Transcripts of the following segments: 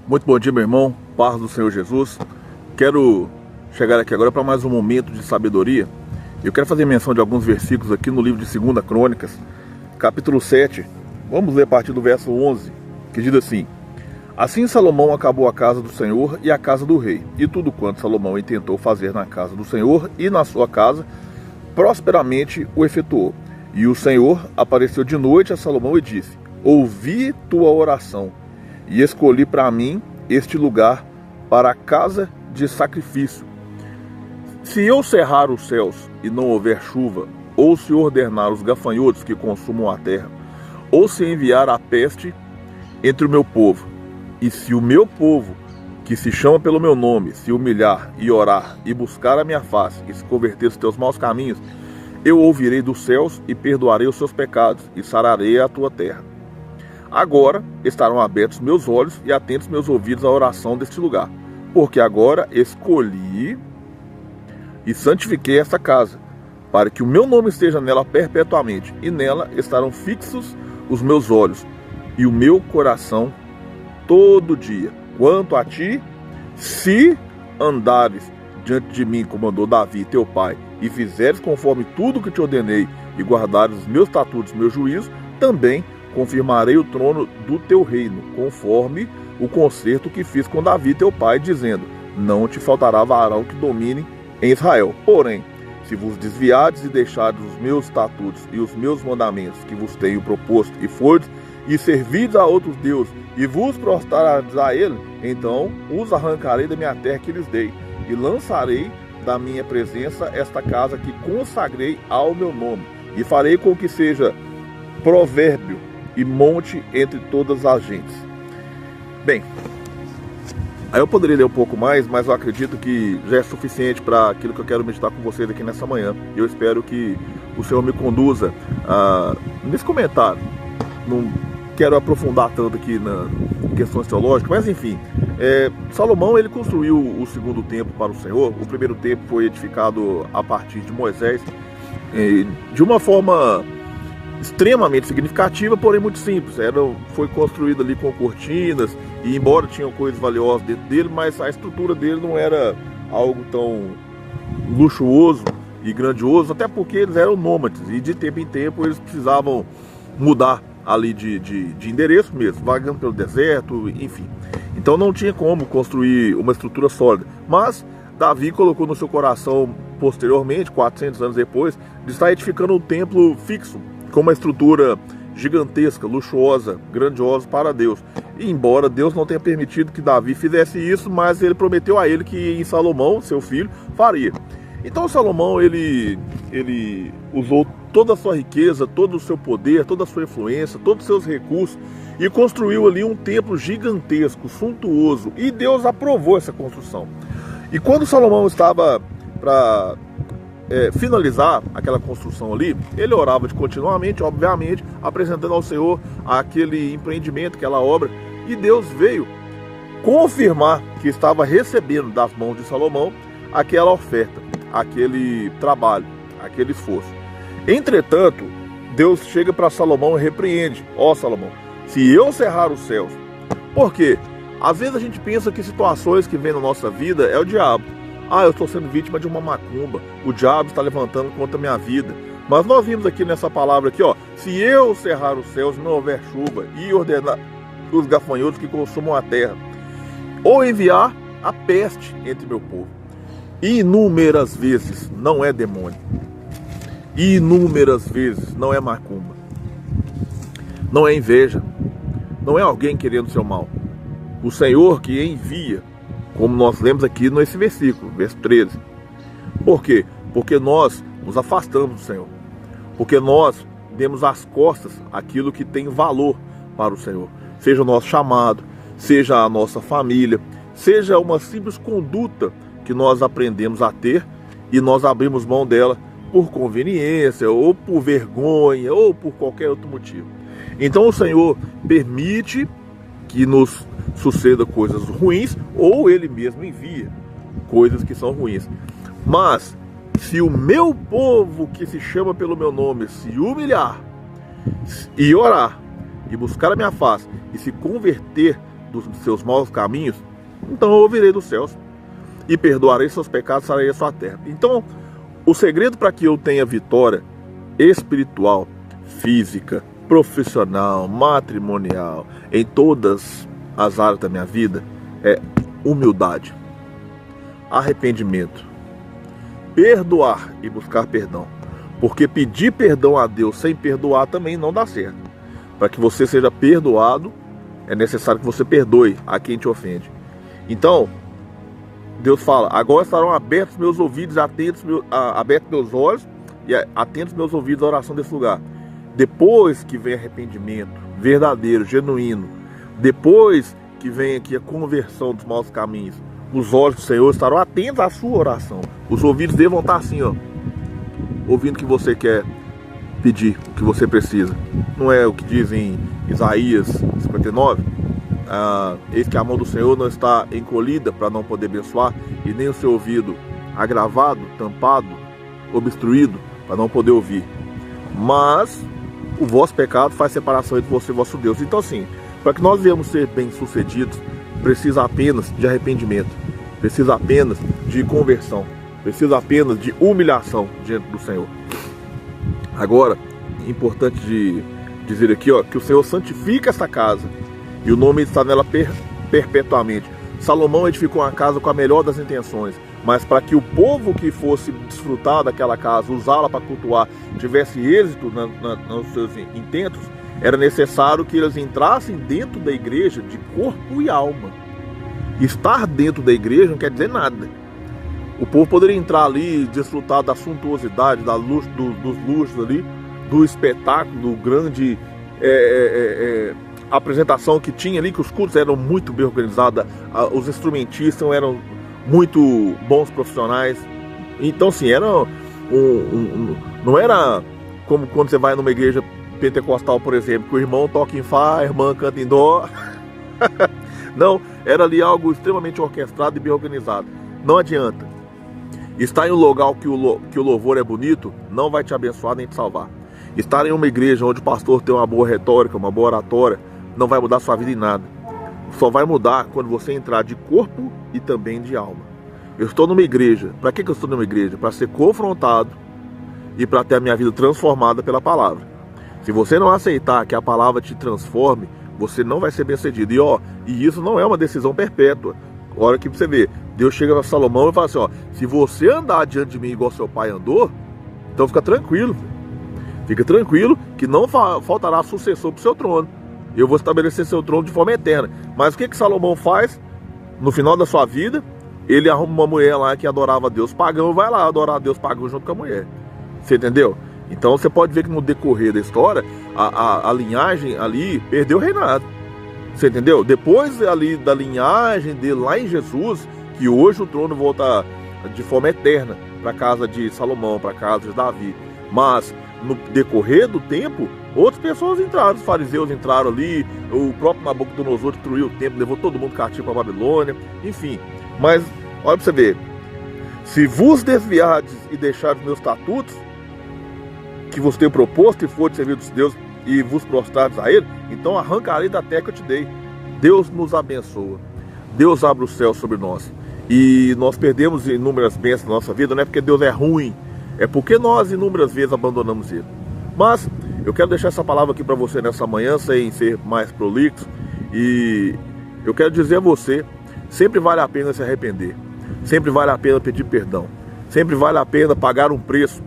Muito bom dia, meu irmão, paz do Senhor Jesus. Quero chegar aqui agora para mais um momento de sabedoria. Eu quero fazer menção de alguns versículos aqui no livro de 2 Crônicas, capítulo 7. Vamos ler a partir do verso 11, que diz assim: Assim Salomão acabou a casa do Senhor e a casa do rei, e tudo quanto Salomão intentou fazer na casa do Senhor e na sua casa, prosperamente o efetuou. E o Senhor apareceu de noite a Salomão e disse: Ouvi tua oração, e escolhi para mim este lugar para a casa de sacrifício. Se eu cerrar os céus e não houver chuva, ou se ordenar os gafanhotos que consumam a terra, ou se enviar a peste entre o meu povo, e se o meu povo, que se chama pelo meu nome, se humilhar e orar e buscar a minha face e se converter dos teus maus caminhos, eu ouvirei dos céus e perdoarei os seus pecados e sararei a tua terra. Agora estarão abertos meus olhos e atentos meus ouvidos à oração deste lugar, porque agora escolhi e santifiquei esta casa, para que o meu nome esteja nela perpetuamente, e nela estarão fixos os meus olhos e o meu coração todo dia. Quanto a ti, se andares diante de mim, como andou Davi, teu pai, e fizeres conforme tudo que te ordenei, e guardares os meus estatutos, meus juízos, também confirmarei o trono do teu reino, conforme o concerto que fiz com Davi, teu pai, dizendo: não te faltará varão que domine em Israel. Porém, se vos desviardes e deixardes os meus estatutos e os meus mandamentos que vos tenho proposto e fordes, e servirdes a outros deuses, e vos prostrardes a ele, então os arrancarei da minha terra que lhes dei, e lançarei da minha presença esta casa que consagrei ao meu nome, e farei com que seja provérbio e monte entre todas as gentes. Bem, aí eu poderia ler um pouco mais, mas eu acredito que já é suficiente para aquilo que eu quero meditar com vocês aqui nessa manhã. Eu espero que o Senhor me conduza nesse comentário. Não quero aprofundar tanto aqui na questões teológicas, mas enfim, Salomão ele construiu o segundo templo para o Senhor. O primeiro templo foi edificado a partir de Moisés, de uma forma extremamente significativa, porém muito simples. Foi construído ali com cortinas, e embora tinham coisas valiosas dentro dele, mas a estrutura dele não era algo tão luxuoso e grandioso, até porque eles eram nômades, e de tempo em tempo eles precisavam mudar ali de endereço mesmo, vagando pelo deserto, enfim. Então não tinha como construir uma estrutura sólida. Mas Davi colocou no seu coração, posteriormente, 400 anos depois, de estar edificando um templo fixo, com uma estrutura gigantesca, luxuosa, grandiosa para Deus. E embora Deus não tenha permitido que Davi fizesse isso, mas ele prometeu a ele que em Salomão, seu filho, faria. Então Salomão, ele usou toda a sua riqueza, todo o seu poder, toda a sua influência, todos os seus recursos, e construiu ali um templo gigantesco, suntuoso, e Deus aprovou essa construção. E quando Salomão estava para finalizar aquela construção ali, ele orava continuamente, obviamente, apresentando ao Senhor aquele empreendimento, aquela obra, e Deus veio confirmar que estava recebendo das mãos de Salomão aquela oferta, aquele trabalho, aquele esforço. Entretanto, Deus chega para Salomão e repreende: ó Salomão, se eu cerrar os céus. Por quê? Às vezes a gente pensa que situações que vêm na nossa vida é o diabo. Eu estou sendo vítima de uma macumba, o diabo está levantando contra a minha vida. Mas nós vimos aqui nessa palavra aqui, se eu cerrar os céus e não houver chuva, e ordenar os gafanhotos que consumam a terra, ou enviar a peste entre meu povo. Inúmeras vezes não é demônio, inúmeras vezes não é macumba, não é inveja, não é alguém querendo seu mal. O Senhor que envia, como nós lemos aqui nesse versículo, verso 13. Por quê? Porque nós nos afastamos do Senhor. Porque nós demos as costas àquilo que tem valor para o Senhor. Seja o nosso chamado, seja a nossa família, seja uma simples conduta que nós aprendemos a ter e nós abrimos mão dela por conveniência, ou por vergonha, ou por qualquer outro motivo. Então o Senhor permite que nos suceda coisas ruins, ou Ele mesmo envia coisas que são ruins. Mas se o meu povo, que se chama pelo meu nome, se humilhar e orar e buscar a minha face e se converter dos seus maus caminhos, então eu ouvirei dos céus e perdoarei seus pecados, sararei a sua terra. Então, o segredo para que eu tenha vitória espiritual, física, profissional, matrimonial, em todas as áreas da minha vida, é humildade, arrependimento, perdoar e buscar perdão. Porque pedir perdão a Deus sem perdoar também não dá certo. Para que você seja perdoado, é necessário que você perdoe a quem te ofende. Então, Deus fala, agora estarão abertos meus ouvidos, abertos meus olhos e atentos meus ouvidos à oração desse lugar. Depois que vem arrependimento verdadeiro, genuíno, depois que vem aqui a conversão dos maus caminhos, os olhos do Senhor estarão atentos à sua oração. Os ouvidos dele vão estar assim, ó, ouvindo o que você quer pedir, o que você precisa. Não é o que diz em Isaías 59? Eis que a mão do Senhor não está encolhida para não poder abençoar, e nem o seu ouvido agravado, tampado, obstruído, para não poder ouvir. Mas o vosso pecado faz separação entre você e vosso Deus. Então assim, para que nós venhamos ser bem-sucedidos, precisa apenas de arrependimento, precisa apenas de conversão, precisa apenas de humilhação diante do Senhor. Agora, é importante de dizer aqui, ó, que o Senhor santifica esta casa e o nome está nela perpetuamente. Salomão edificou uma casa com a melhor das intenções, mas para que o povo que fosse desfrutar daquela casa, usá-la para cultuar, tivesse êxito nos seus intentos, era necessário que eles entrassem dentro da igreja de corpo e alma. Estar dentro da igreja não quer dizer nada. O povo poderia entrar ali e desfrutar da suntuosidade, dos luxos ali, do espetáculo, do grande apresentação que tinha ali, que os cultos eram muito bem organizados, os instrumentistas eram muito bons profissionais. Então, assim, não era como quando você vai numa igreja pentecostal, por exemplo, que o irmão toca em Fá, a irmã canta em Dó. Não, era ali algo extremamente orquestrado e bem organizado. Não adianta. Estar em um lugar que o louvor é bonito não vai te abençoar nem te salvar. Estar em uma igreja onde o pastor tem uma boa retórica, uma boa oratória, não vai mudar sua vida em nada. Só vai mudar quando você entrar de corpo e também de alma. Eu estou numa igreja. Para que eu estou numa igreja? Para ser confrontado e para ter a minha vida transformada pela palavra. Se você não aceitar que a palavra te transforme, você não vai ser bem-sucedido. E isso não é uma decisão perpétua. Olha aqui para você ver. Deus chega a Salomão e fala assim, ó, se você andar diante de mim igual seu pai andou, então fica tranquilo. Fica tranquilo que não faltará sucessor para o seu trono. Eu vou estabelecer seu trono de forma eterna. Mas o que Salomão faz? No final da sua vida, ele arruma uma mulher lá que adorava a Deus pagão, vai lá adorar a Deus pagão junto com a mulher. Você entendeu? Então você pode ver que no decorrer da história, a linhagem ali perdeu o reinado. Você entendeu? Depois ali da linhagem dele lá em Jesus, que hoje o trono volta de forma eterna para a casa de Salomão, para a casa de Davi. Mas no decorrer do tempo, outras pessoas entraram, os fariseus entraram ali, o próprio Nabucodonosor destruiu o templo, levou todo mundo cativo para a Babilônia, enfim. Mas olha para você ver, se vos desviardes e deixardes meus estatutos, que vos tenho proposto e for de servir dos deuses e vos prostrardes a ele, então arrancarei da terra que eu te dei. Deus nos abençoa, Deus abre o céu sobre nós. E nós perdemos inúmeras bênçãos na nossa vida, não é porque Deus é ruim, é porque nós inúmeras vezes abandonamos Ele. Mas eu quero deixar essa palavra aqui para você nessa manhã, sem ser mais prolixo. E eu quero dizer a você, sempre vale a pena se arrepender, sempre vale a pena pedir perdão, sempre vale a pena pagar um preço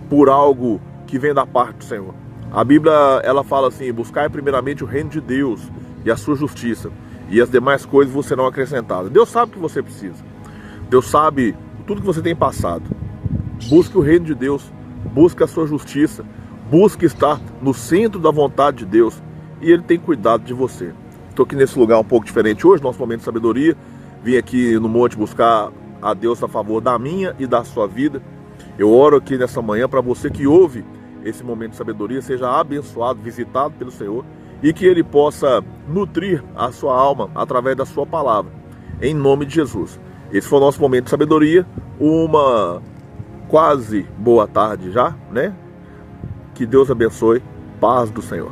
por algo que vem da parte do Senhor. A Bíblia, ela fala assim, buscai primeiramente o reino de Deus e a sua justiça, e as demais coisas vos serão acrescentadas. Deus sabe o que você precisa, Deus sabe tudo que você tem passado. Busque o reino de Deus, busque a sua justiça, busque estar no centro da vontade de Deus, e Ele tem cuidado de você. Estou aqui nesse lugar um pouco diferente hoje, nosso momento de sabedoria. Vim aqui no monte buscar a Deus a favor da minha e da sua vida. Eu oro aqui nessa manhã para você que ouve esse momento de sabedoria, seja abençoado, visitado pelo Senhor, e que Ele possa nutrir a sua alma através da sua palavra, em nome de Jesus. Esse foi o nosso momento de sabedoria, uma quase boa tarde já, né? Que Deus abençoe, paz do Senhor.